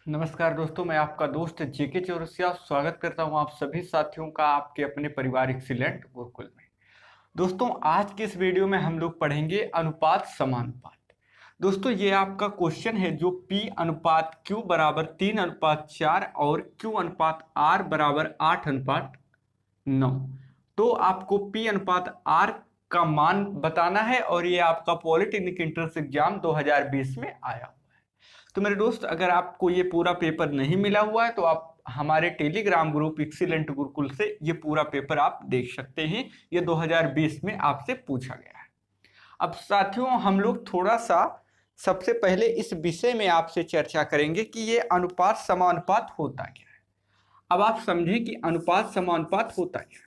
नमस्कार दोस्तों, मैं आपका दोस्त जेके चौरसिया स्वागत करता हूं आप सभी साथियों का आपके अपने परिवार एक्सीलेंट गुरुकुल में। दोस्तों, आज के इस वीडियो में हम लोग पढ़ेंगे अनुपात समानुपात। दोस्तों, ये आपका क्वेश्चन है जो P अनुपात Q बराबर 3:4 और Q अनुपात R बराबर 8:9। तो आपको P अनुपात R का मान बताना है और ये आपका पॉलिटेक्निक एंट्रेंस एग्जाम 2020 में आया। तो मेरे दोस्त, अगर आपको ये पूरा पेपर नहीं मिला हुआ है तो आप हमारे टेलीग्राम ग्रुप एक्सीलेंट गुरुकुल से ये पूरा पेपर आप देख सकते हैं। ये 2020 में आपसे पूछा गया है। अब साथियों, हम लोग थोड़ा सा सबसे पहले इस विषय में आपसे चर्चा करेंगे कि ये अनुपात समानुपात होता क्या है। अब आप समझें कि अनुपात समानुपात होता क्या है।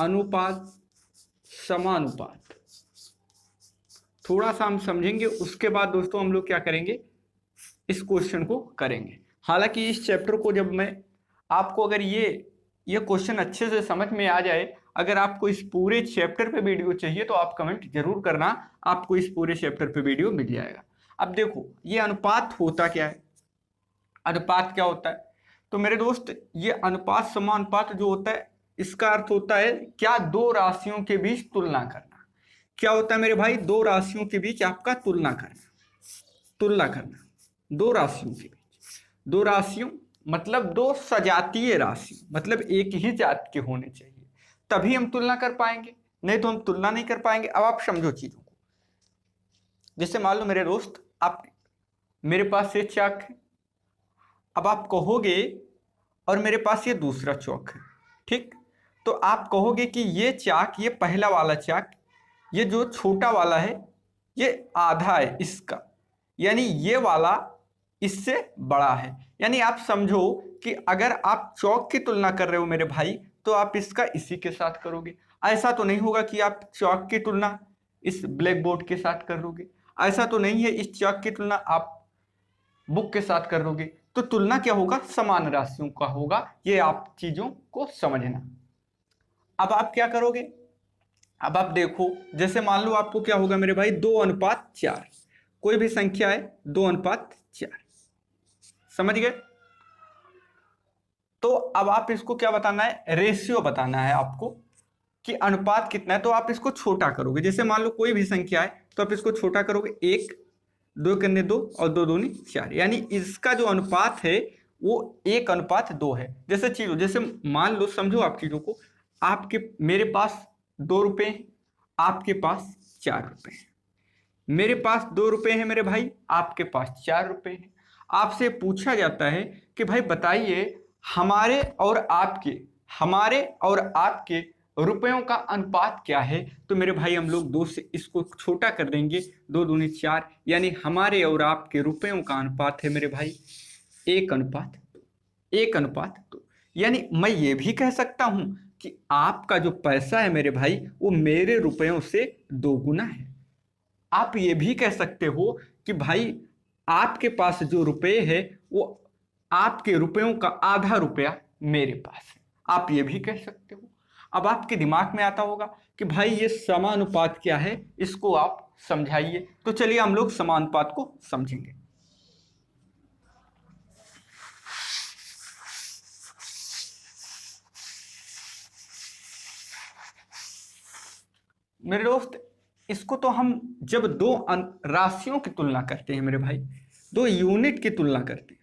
अनुपात समानुपात थोड़ा सा हम समझेंगे, उसके बाद दोस्तों हम लोग क्या करेंगे, इस क्वेश्चन को करेंगे। हालांकि इस चैप्टर को जब मैं आपको, अगर ये क्वेश्चन अच्छे से समझ में आ जाए, अगर आपको इस पूरे चैप्टर पे वीडियो चाहिए तो आप कमेंट जरूर करना, आपको इस पूरे चैप्टर पे वीडियो मिल जाएगा। अब देखो, ये अनुपात होता क्या है, अनुपात क्या होता है। तो मेरे दोस्त, ये अनुपात समानुपात जो होता है, इसका अर्थ होता है क्या, दो राशियों के बीच तुलना करना। क्या होता है मेरे भाई, दो राशियों के बीच आपका तुलना करना। तुलना करना दो राशियों के बीच, दो राशियों मतलब दो सजातीय राशि, मतलब एक ही जात के होने चाहिए, तभी हम तुलना कर पाएंगे, नहीं तो हम तुलना नहीं कर पाएंगे। अब आप समझो चीजों को। जैसे मान लो मेरे दोस्त, आप मेरे पास ये चाक है, अब आप कहोगे, और मेरे पास ये दूसरा चौक है, ठीक। तो आप कहोगे कि ये चाक, ये पहला वाला चाक, ये जो छोटा वाला है ये आधा है इसका, यानी ये वाला इससे बड़ा है। यानी आप समझो कि अगर आप चौक की तुलना कर रहे हो मेरे भाई, तो आप इसका इसी के साथ करोगे। ऐसा तो नहीं होगा कि आप चौक की तुलना इस ब्लैक बोर्ड के साथ करोगे, ऐसा तो नहीं है इस चौक की तुलना आप बुक के साथ करोगे। तो तुलना क्या होगा, समान राशियों का होगा। ये आप चीजों को समझना। अब आप क्या करोगे, अब आप देखो, जैसे मान लो आपको क्या होगा मेरे भाई, 2:4, कोई भी संख्या है 2:4, समझ गए। तो अब आप इसको क्या बताना है, रेशियो बताना है आपको कि अनुपात कितना है। तो आप इसको छोटा करोगे, जैसे मान लो कोई भी संख्या है तो आप इसको छोटा करोगे, 1, 2 कन्ने 2 और 2 दूनी 4, यानी इसका जो अनुपात है वो 1:2 है। जैसे चीजों, जैसे मान लो, समझो आप चीजों को, आपके मेरे पास 2 रुपए हैं, आपके पास 4 रुपए हैं। मेरे पास 2 रुपए हैं मेरे भाई, आपके पास 4 रुपए हैं। आपसे पूछा जाता है कि भाई बताइए, हमारे और आपके हमारे और आपके रुपयों का अनुपात क्या है। तो मेरे भाई हम लोग 2 से इसको छोटा कर देंगे, 2 दूनी 4, यानी हमारे और आपके रुपयों का अनुपात है मेरे भाई 1:2, 1:2। यानी मैं ये भी कह सकता हूं कि आपका जो पैसा है मेरे भाई, वो मेरे रुपयों से 2 गुना है। आप ये भी कह सकते हो कि भाई आपके पास जो रुपए है वो आपके रुपयों का आधा रुपया मेरे पास है, आप ये भी कह सकते हो। अब आपके दिमाग में आता होगा कि भाई ये समानुपात क्या है, इसको आप समझाइए। तो चलिए हम लोग समानुपात को समझेंगे। मेरे दोस्त, इसको तो हम जब दो राशियों की तुलना करते हैं मेरे भाई, दो यूनिट की तुलना करते हैं,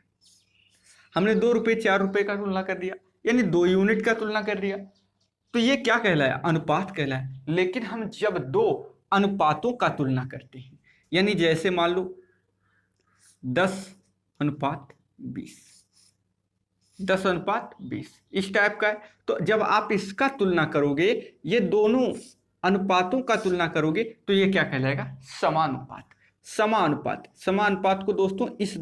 हमने 2 रुपये 4 रुपये का तुलना कर दिया, यानी 2 यूनिट का तुलना कर दिया, तो ये क्या कहलाया, अनुपात कहलाया। लेकिन हम जब दो अनुपातों का तुलना करते हैं, यानी जैसे मान लो 10:20, 10:20 इस टाइप का है, तो जब आप इसका तुलना करोगे, ये दोनों अनुपातों का तुलना करोगे, तो ये क्या कहलाएगा, समानुपात। समानुपात, समानुपात को दोस्तों इस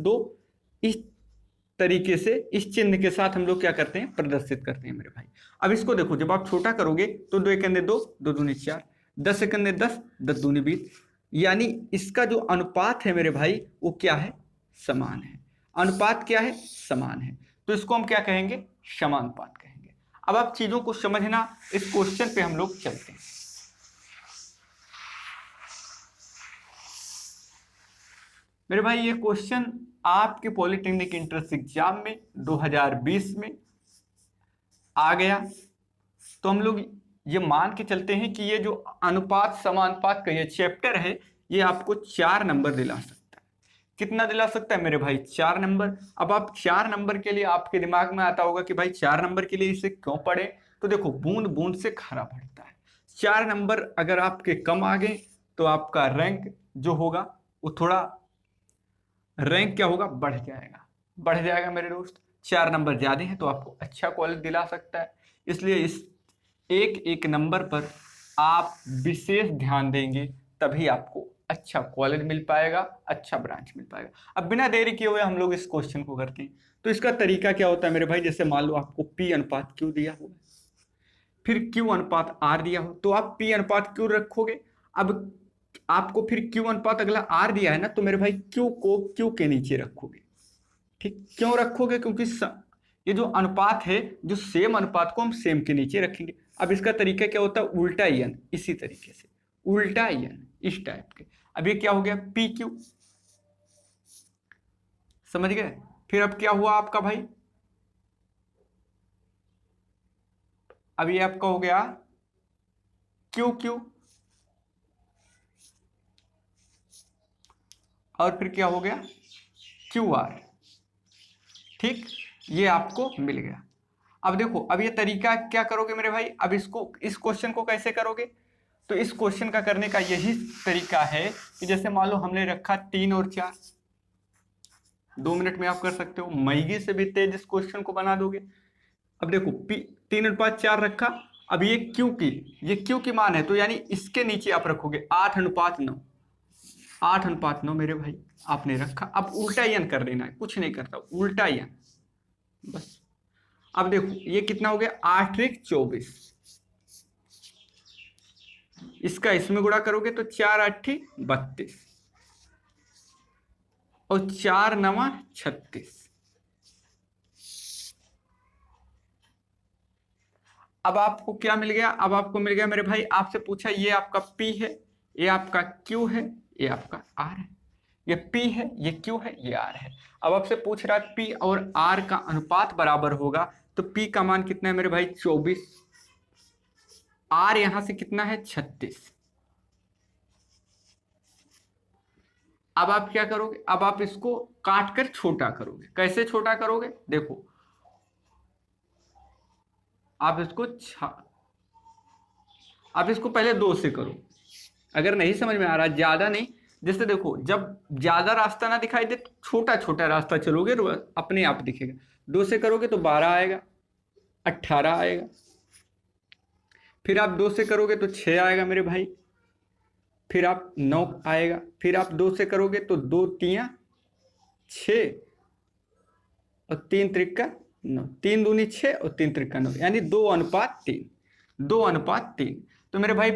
तरीके से, इस चिन्ह के साथ हम लोग क्या करते हैं, प्रदर्शित करते हैं मेरे भाई। अब इसको देखो, जब आप छोटा करोगे तो 2 एकन्ने 2, 2 दूनी 4, 10 एकन्ने 10, 10 दूनी 20, यानी इसका जो अनुपात है मेरे भाई वो क्या है, समान है। अनुपात क्या है, समान है, तो इसको हम क्या कहेंगे, समानुपात कहेंगे। अब आप चीजों को समझना, इस क्वेश्चन पे हम लोग चलते हैं। मेरे भाई ये क्वेश्चन आपके पॉलिटेक्निक एंट्रेंस एग्जाम में 2020 में आ गया। तो हम लोग ये मान के चलते हैं कि ये जो अनुपात समानुपात का ये चैप्टर है, ये आपको 4 नंबर दिला सकता है। कितना दिला सकता है मेरे भाई? 4 नंबर। अब आप 4 नंबर के लिए आपके दिमाग में आता होगा कि भाई 4 नंबर के लिए इसे क्यों पढ़े? तो देखो, बूंद बूंद से खारा बढ़ता है। 4 नंबर अगर आपके कम आ गए तो आपका रैंक जो होगा वो थोड़ा, रैंक क्या होगा, बढ़ जाएगा, बढ़ जाएगा मेरे दोस्त। 4 नंबर ज्यादा हैं तो आपको अच्छा कॉलेज दिला सकता है। इसलिए इस एक एक नंबर पर आप विशेष ध्यान देंगे, तभी आपको अच्छा कॉलेज मिल पाएगा, अच्छा ब्रांच मिल पाएगा। अब बिना देरी किए हुए हम लोग इस क्वेश्चन को करते हैं। तो इसका तरीका क्या होता है मेरे भाई? जैसे मान लो आपको P अनुपात Q दिया हुआ है, फिर Q अनुपात R दिया हो, तो आप P अनुपात Q रखोगे। अब आपको फिर Q अनुपात अगला R दिया है ना, तो मेरे भाई Q को Q के नीचे रखोगे। ठीक, क्यों रखोगे? क्योंकि ये जो अनुपात है, जो सेम अनुपात को हम सेम के नीचे रखेंगे। अब इसका तरीका क्या होता है? उल्टा n, इसी तरीके से उल्टा n, इस टाइप के। अब ये क्या हो गया? पी क्यू, समझ गए? फिर अब क्या हुआ आपका भाई? अब ये आपका हो गया क्यू क्यू, और फिर क्या हो गया? Q R. ठीक, ये आपको मिल गया। अब देखो, अब ये तरीका क्या करोगे मेरे भाई? अब इसको, इस क्वेश्चन को कैसे करोगे? तो इस क्वेश्चन का करने का यही तरीका है कि जैसे मान लो हमने रखा 3 और 4, 2 मिनट में आप कर सकते हो, मैगी से भी तेज इस क्वेश्चन को बना दोगे। अब देखो, 3 अनुपात 4 रखा। अब ये क्यू की मान है, तो यानी इसके नीचे आप रखोगे 8 अनुपात 9, 8 अनुपात 9 मेरे भाई आपने रखा। अब उल्टा यन कर देना है, कुछ नहीं करता, उल्टा यन बस। अब देखो ये कितना हो गया? 8 त्रिक 24, इसका इसमें गुणा करोगे तो 4 8 32 और 4 9 36। अब आपको क्या मिल गया? अब आपको मिल गया मेरे भाई, आपसे पूछा ये आपका P है, ये आपका Q है, ये आपका R है। ये P है, ये Q है, ये R है। अब आपसे पूछ रहा है P और R का अनुपात बराबर होगा, तो P का मान कितना है मेरे भाई? 24। R यहां से कितना है? 36। अब आप क्या करोगे? अब आप इसको काट कर छोटा करोगे। कैसे छोटा करोगे? देखो, आप इसको आप इसको पहले 2 से करो। अगर नहीं समझ में आ रहा, ज्यादा नहीं, जैसे देखो, जब ज्यादा रास्ता ना दिखाई दे तो छोटा छोटा रास्ता चलोगे तो अपने आप दिखेगा। 2 से करोगे तो 12 आएगा, 18 आएगा। फिर आप 2 से करोगे तो 6 आएगा मेरे भाई। फिर आप 9 आएगा। फिर आप 2 से करोगे तो 2 3 6 और 3 त्रिका 9, 3 दूनी 6 और 3 त्रिका 9, यानी 2 अनुपात 3, 2 अनुपात 3। तो मेरे भाई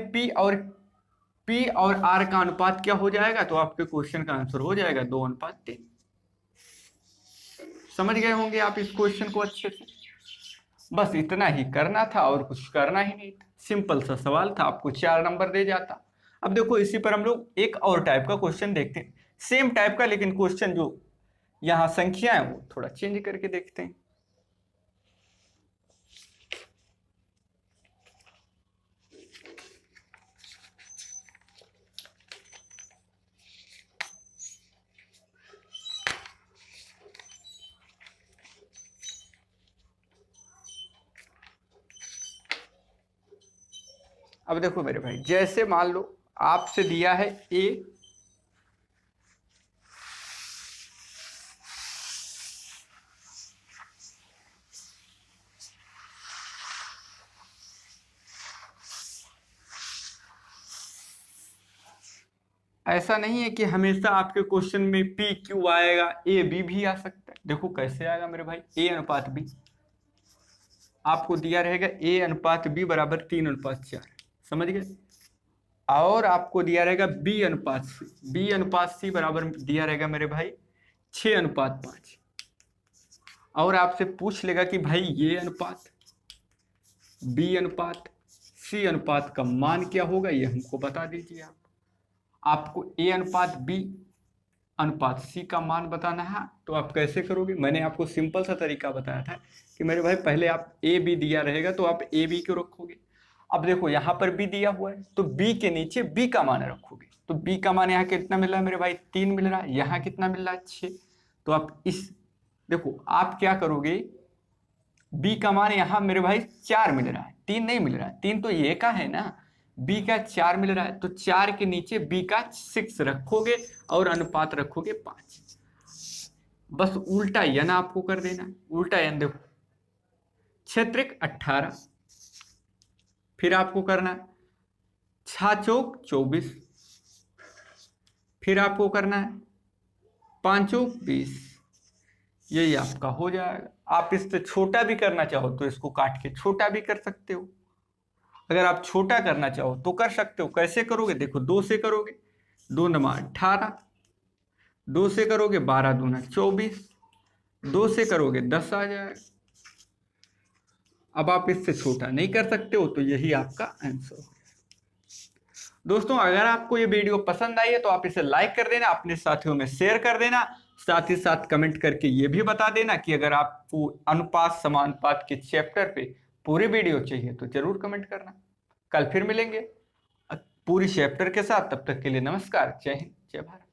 P और R का अनुपात क्या हो जाएगा? तो आपके क्वेश्चन का आंसर हो जाएगा 2 अनुपात 3। समझ गए होंगे आप इस क्वेश्चन को अच्छे से। बस इतना ही करना था और कुछ करना ही नहीं था, सिंपल सा सवाल था, आपको 4 नंबर दे जाता। अब देखो, इसी पर हम लोग एक और टाइप का क्वेश्चन देखते हैं, सेम टाइप का, लेकिन क्वेश्चन जो यहाँ संख्या है वो थोड़ा चेंज करके देखते हैं। अब देखो मेरे भाई, जैसे मान लो आपसे दिया है A, ऐसा नहीं है कि हमेशा आपके क्वेश्चन में P Q आएगा, A B भी आ सकता है। देखो कैसे आएगा मेरे भाई, A अनुपात B आपको दिया रहेगा, A अनुपात B बराबर 3 अनुपात 4, समझ गए? और आपको दिया रहेगा B अनुपात C, B अनुपात C बराबर दिया रहेगा मेरे भाई 6 अनुपात 5। और आपसे पूछ लेगा कि भाई ये अनुपात, B अनुपात C अनुपात का मान क्या होगा, ये हमको बता दीजिए। आपको A अनुपात B अनुपात सी का मान बताना है। तो आप कैसे करोगे, मैंने आपको सिंपल सा तरीका बताया था कि मेरे भाई पहले आप ए बी दिया रहेगा तो आप ए बी को रखोगे। अब देखो यहाँ पर बी दिया हुआ है तो बी के नीचे बी का मान रखोगे। तो बी का मान यहाँ कितना मिल रहा है मेरे भाई, 3 मिल रहा है। यहाँ कितना मिल रहा है, 6। तो आप इस देखो आप क्या करोगे, बी का मान यहाँ मेरे भाई 4 मिल रहा है, 3 नहीं मिल रहा है, 3 तो ये का है ना, बी का 4 मिल रहा है। तो 4 के नीचे बी का 6 रखोगे और अनुपात रखोगे 5। बस उल्टा यन आपको कर देना। उल्टा यन देखो, 6 त्रिक 18, फिर आपको करना है 6 चौक 24, फिर आपको करना है 5 चौक 20। यही आपका हो जाएगा। आप इससे छोटा भी करना चाहो तो इसको काट के छोटा भी कर सकते हो। अगर आप छोटा करना चाहो तो कर सकते हो। कैसे करोगे, देखो 2 से करोगे, 2 नमा 18, 2 से करोगे 12 दूना 24, 2 से करोगे 10 आ जाएगा। अब आप इससे छोटा नहीं कर सकते हो तो यही आपका आंसर हो। दोस्तों अगर आपको ये वीडियो पसंद आई है तो आप इसे लाइक कर देना, अपने साथियों में शेयर कर देना, साथ ही साथ कमेंट करके ये भी बता देना कि अगर आपको अनुपात समानुपात के चैप्टर पे पूरी वीडियो चाहिए तो जरूर कमेंट करना। कल फिर मिलेंगे पूरी चैप्टर के साथ, तब तक के लिए नमस्कार, जय हिंद, जय भारत।